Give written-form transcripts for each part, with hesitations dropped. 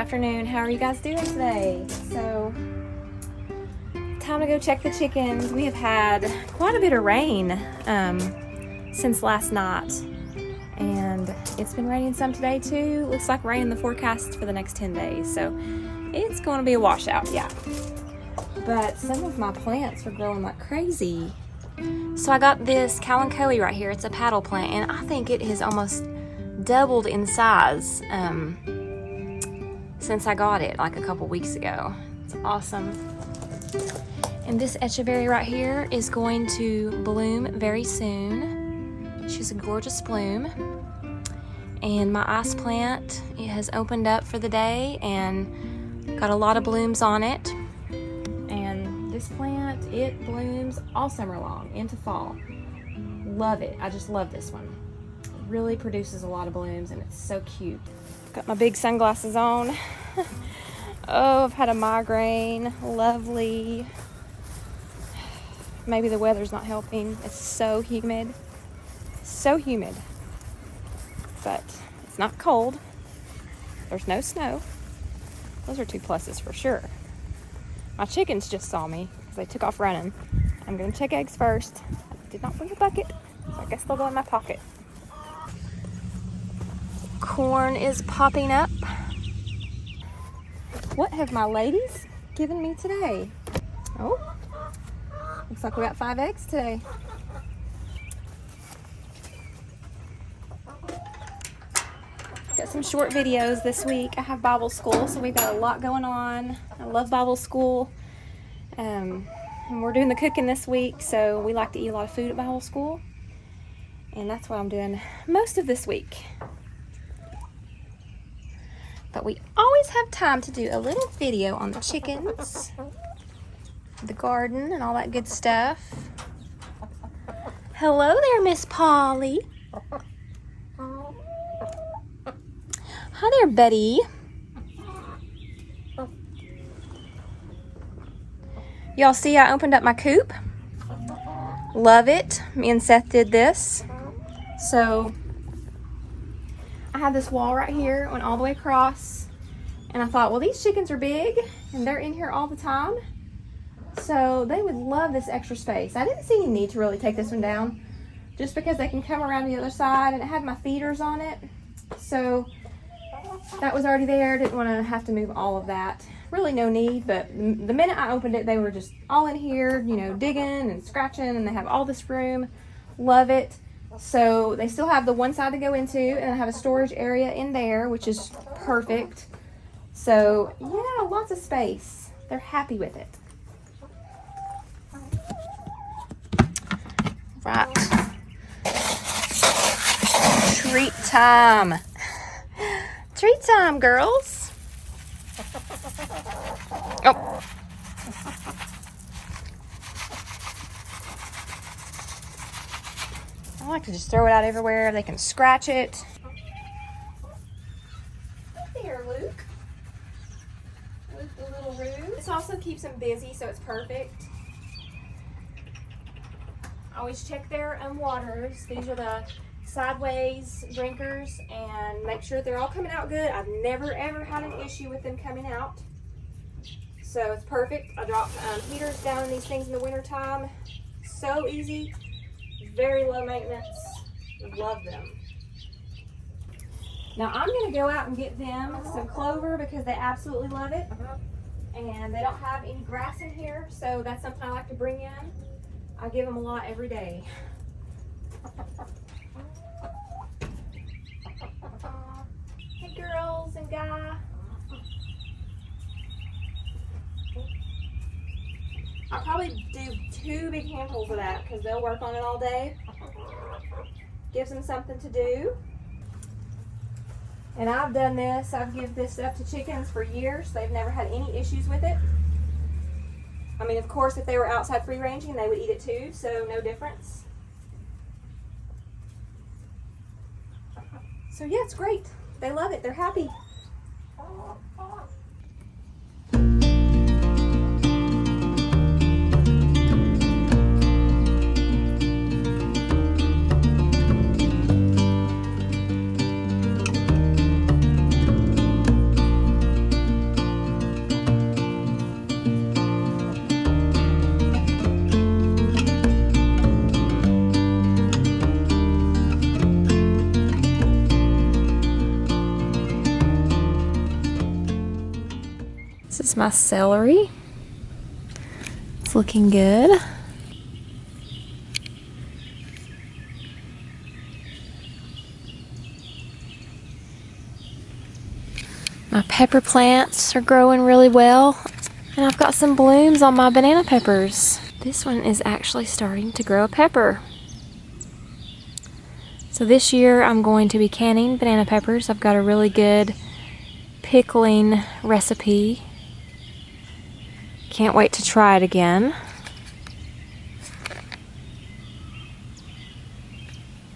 afternoon. How are you guys doing today? So, time to go check the chickens. We have had quite a bit of rain since last night, and it's been raining some today too. Looks like rain in the forecast for the next 10 days, so it's going to be a washout, yeah. But some of my plants are growing like crazy. So I got this Kalanchoe right here. It's a paddle plant, and I think it has almost doubled in size since I got it like a couple weeks ago. It's awesome. And this Echeveria right here is going to bloom very soon. She's a gorgeous bloom. And my ice plant, it has opened up for the day and got a lot of blooms on it. And this plant, it blooms all summer long into fall. Love it. I just love this one. It really produces a lot of blooms and it's so cute. Got my big sunglasses on. Oh, I've had a migraine. Lovely. Maybe the weather's not helping. It's so humid. So humid. But it's not cold. There's no snow. Those are two pluses for sure. My chickens just saw me because they took off running. I'm going to check eggs first. I did not bring a bucket, so I guess they'll go in my pocket. Corn is popping up. What have my ladies given me today? Oh, looks like we got 5 eggs today. Got some short videos this week. I have Bible school, so we've got a lot going on. I love Bible school. And we're doing the cooking this week, so we like to eat a lot of food at Bible school. And that's what I'm doing most of this week. But we always have time to do a little video on the chickens, the garden, and all that good stuff. Hello there, Miss Polly. Hi there, Betty. Y'all see I opened up my coop? Love it. Me and Seth did this. So I had this wall right here, went all the way across, and I thought, well, these chickens are big and they're in here all the time, so they would love this extra space. I didn't see any need to really take this one down just because they can come around the other side, and it had my feeders on it, so that was already there. Didn't want to have to move all of that. Really no need, but the minute I opened it, they were just all in here, you know, digging and scratching, and they have all this room. Love it. So they still have the one side to go into, and I have a storage area in there, which is perfect. So yeah, lots of space. They're happy with it. Right. Treat time. Treat time, girls. Oh. I like to just throw it out everywhere. They can scratch it. Hi there, Luke. Luke the little Roo. This also keeps them busy, so it's perfect. Always check their waters. These are the sideways drinkers, and make sure they're all coming out good. I've never ever had an issue with them coming out, so it's perfect. I drop heaters down in these things in the winter time. So easy, very low maintenance. Love them. Now I'm going to go out and get them some clover because they absolutely love it, and they don't have any grass in here, so that's something I like to bring in. I give them a lot every day. Hey girls and guy. I'll probably do 2 big handfuls of that because they'll work on it all day. Gives them something to do. And I've done this. I've given this stuff to chickens for years. They've never had any issues with it. I mean, of course, if they were outside free ranging, they would eat it too, so no difference. So yeah, it's great. They love it. They're happy. This is my celery. It's looking good. My pepper plants are growing really well. And I've got some blooms on my banana peppers. This one is actually starting to grow a pepper. So this year I'm going to be canning banana peppers. I've got a really good pickling recipe. Can't wait to try it again.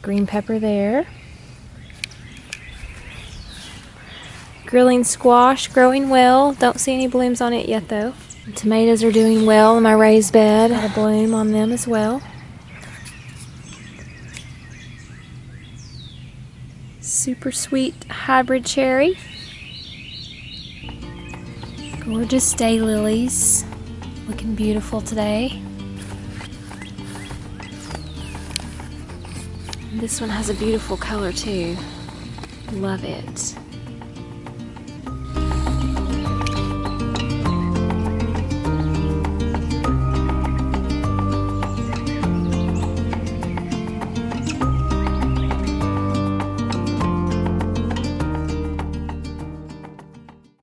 Green pepper there. Grilling squash growing well. Don't see any blooms on it yet though. The tomatoes are doing well in my raised bed. Got a bloom on them as well. Super sweet hybrid cherry. Gorgeous daylilies. Looking beautiful today. This one has a beautiful color too. Love it.